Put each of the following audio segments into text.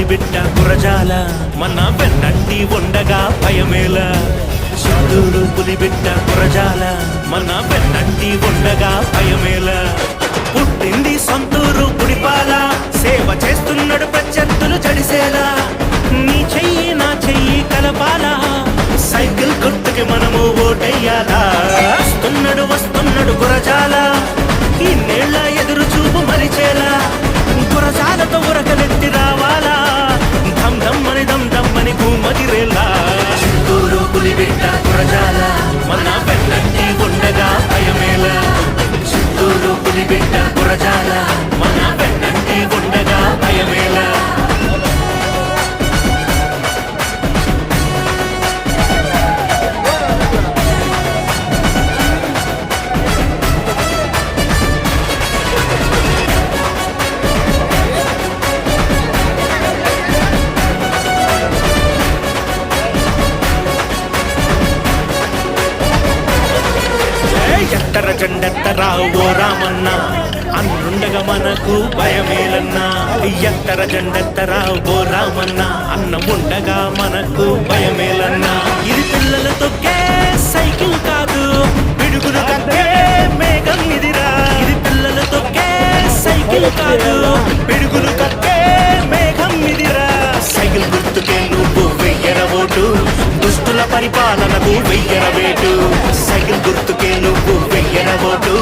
పులిబిడ్డ గురజాల మన వెన్నంటి ఉండగా భయమేల. చిత్తూరు పులిబిడ్డ గురజాల మన వెన్నంటి ఉండగా భయమేల. పుట్టింది సొంతూరు పుడిపాల, సేవ చేస్తున్నాడు ప్రత్యర్థులు జడిసేలా. నీ చెయ్యి నా చెయ్యి కలపాలా, సైకిల్ గుర్తుకి మనము ఓటెయ్యాలా. వస్తున్నాడు గురజాల, ఇన్నేళ్ల ఎదురు చూపు మరిచేలా. గురజాలతో ఉరకలెత్తి రావాలా, దమ్ దమ్మని దమ్ దమ్మని భూమదిరేలా. చిత్తూరు పులిబిడ్డ గురజాల మన వెన్నంటి ఉండగా భయమేల. చిత్తూరు పులిబిడ్డ గురజాల మన వెన్నంటి ఉండగా భయమేల. ఎత్తర జెండెత్తరా ఓ రామన్న, అన్నుండగా మనకు భయమేలన్నా. ఎత్తర జెండెత్తరా ఓ రామన్న, అన్నముండగా మనకు భయమేలన్నా. ఇది పిల్లలు తొక్కే సైకిల్ కాదు, పిడుగులు కక్కే మేఘం ఇదిరా. ఇది పిల్లలు తొక్కే సైకిల్ కాదు, పిడుగులు కక్కే మేఘం ఇదిరా. సైకిల్ గుర్తుకే నువ్వు వెయ్యర ఓటు, దుష్టుల పరిపాలనకు వెయ్యర వేటు. సైకిల్ గుర్తుకే నువ్వు వెయ్యర ఓటు,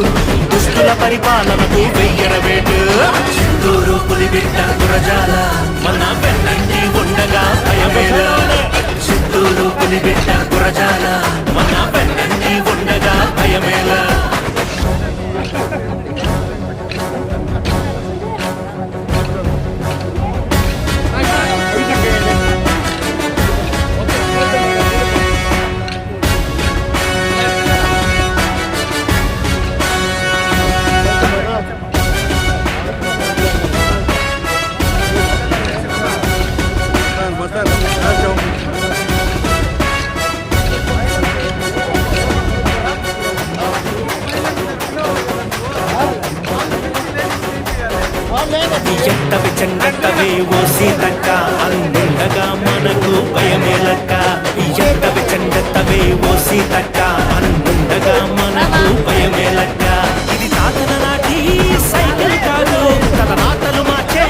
దుష్టుల పరిపాలనకు వెయ్యర వేటు. చిత్తూరు పులిబిడ్డ గురజాల మన వెన్నంటి ఉండగా భయమేల. చిత్తూరు పులిబిడ్డ గురజాల మన వెన్నంటి ఉండగా భయమేల. ఎత్తవి చెండెత్తవే ఓ సీతక్క, అన్నుండగా మనకు భయమేలక్క. ఎత్తవి చెండెత్తవే ఓ సీతక్క, అన్నుండగా మనకు భయమేలక్క. ఇది తాతల నాటి సైకిల్ కాదు, తలరాతలు మార్చే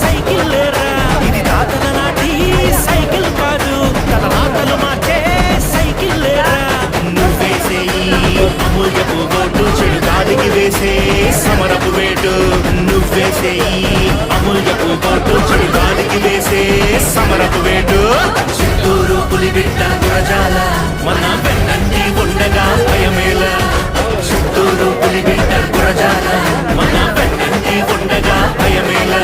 సైకిల్ లేరా. ఇది తాతల నాటి సైకిల్ కాదు, తలరాతలు మార్చే సైకిల్ లేరా. నువ్వేసే అమూల్యపు ఓటు, చెడు గాలికి వేసే సమరపు వేటు. నువ్వేసే అమూల్యపు ఓటు, చెడు గాలికి వేసే సమరపు వేటు. చిత్తూరు పులిబిడ్డ గురజాల మన వెన్నంటి ఉండగా భయమేల. చిత్తూరు పులిబిడ్డ గురజాల మన వెన్నంటి ఉండగా భయమేల.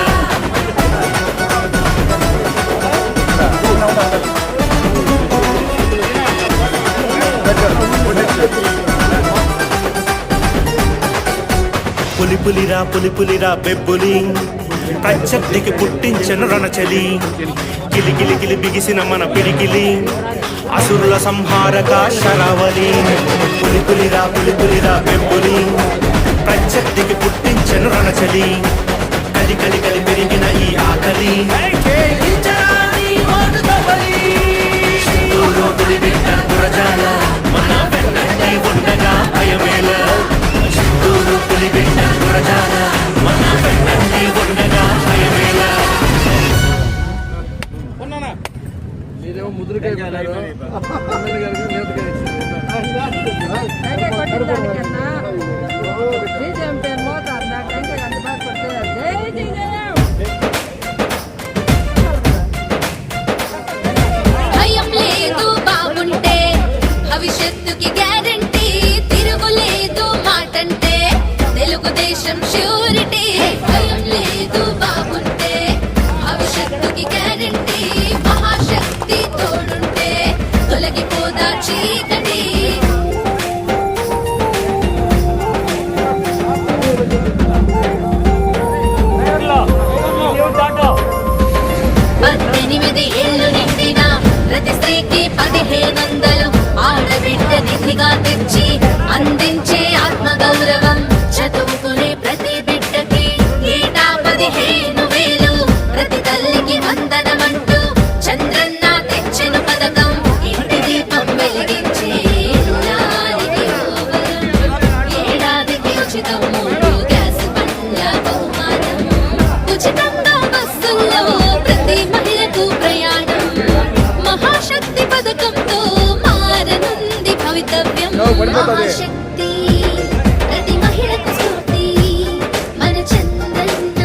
పులిపులిరా బెబ్బులి, ప్రత్యర్థికి పుట్టించను రణచలి. గిలిగిలి బిగిసిన మన పిడికిలి, అసురుల సంహారక శరావలి. పులిపులిరా బెబ్బులి, ప్రత్యర్థికి పుట్టించను రణచలి. కలి పెరిగిన ఈ ఆకలి, చిత్తూరు పులిబిడ్డ గురజాల మన వెన్నంటి ఉండగా భయమేల. చిత్తూరు పులిబిడ్డ గురజాల మన వెన్నంటి ఉండగా భయమేల. భయం లేదు బాగుంటే, భవిష్యత్తుకి గ్యారంటీ. తిరుగులేదు మాటంటే, తెలుగుదేశం ష్యూరిటీ. భయం లేదు బాగుంటే, భవిష్యత్తుకి గ్యారంటీ. మహాశక్తి తోడుంటే, తొలగిపోదా చీకటి. 18 ఏళ్ళు నిండిన ప్రతి స్త్రీకి 1500 ఆడబిడ్డ నిధిగా తెచ్చి అందించే ఆత్మగౌరవం. చదువుకునే ప్రతి బిడ్డ మహాశక్తి ప్రతి మహిళకు స్ఫూర్తి మన చంద్రన్న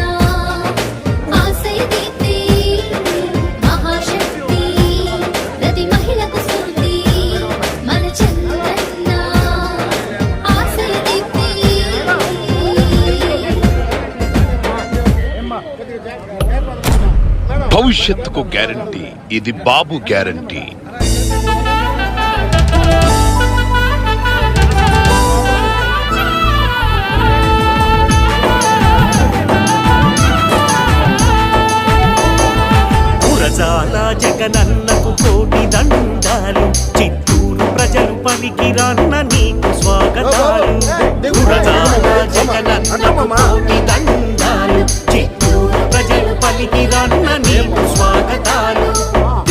ఆశయ దీప్తి మహాశక్తి ప్రతి మహిళకు స్ఫూర్తి మన చంద్రన్న ఆశయ దీప్తి భవిష్యత్తుకు గ్యారంటీ ఇది బాబు గ్యారంటీ. గురజాల జగనన్నకు కోటి దండాలు, చిత్తూరు ప్రజలు పలికి రన్న నీకు స్వాగతాలు. గురజాల జగనన్నకు కోటి దండాలు, చిత్తూరు ప్రజలు పలికి రన్న నీకు స్వాగతాలు.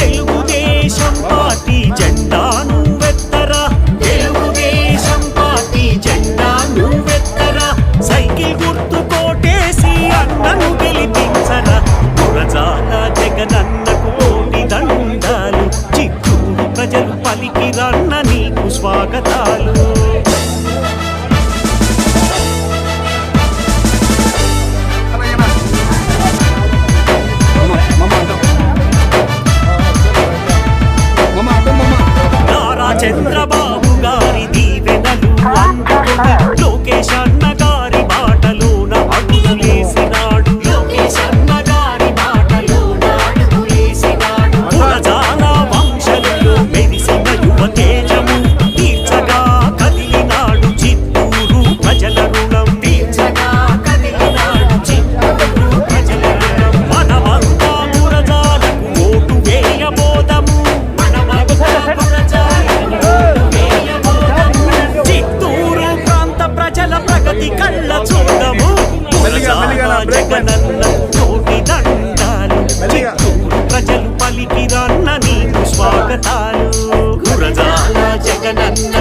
తెలుగుదేశం పార్టీ జెండాను వెత్తరా, తెలుగుదేశం పార్టీ జెండాను వెత్తరా, సైకిల్ గుర్తు కోటేసి అన్నను గెలిపించరా. గురజాల జగనన్నకు కోటి దండాలు, చిత్తూరు ప్రజలు పలికి రన్న నీకు స్వాగతాలు. నారా చంద్రబాబు గారి దీవెనలు అందుకొని లోకేష్ అన్న గారి బాటలోన అడుగులేసినాడు, లోకేష్ అన్న గారి బాటలోన అడుగులేసినాడు. గురజాల వంశంలో మెరిసిన యువ తేజము తీర్చగా కదిలినాడు చిత్తూరు ప్రజల రుణం, తీర్చగా కదిలినాడు చిత్తూరు ప్రజల రుణం. మనమంతా గురజాలకు ఓటు వేయబోదము, మనమంతా గురజాలకు ఓటు వేయబోదము. చిత్తూరు ప్రాంత ప్రజల ప్రగతి కళ్ళ చూడము. గురజాల జగనన్నకు కోటి దండాలు, చిత్తూరు ప్రజలు పలికి రన్న నీకు స్వాగతాలు. గురజాల జగనన్న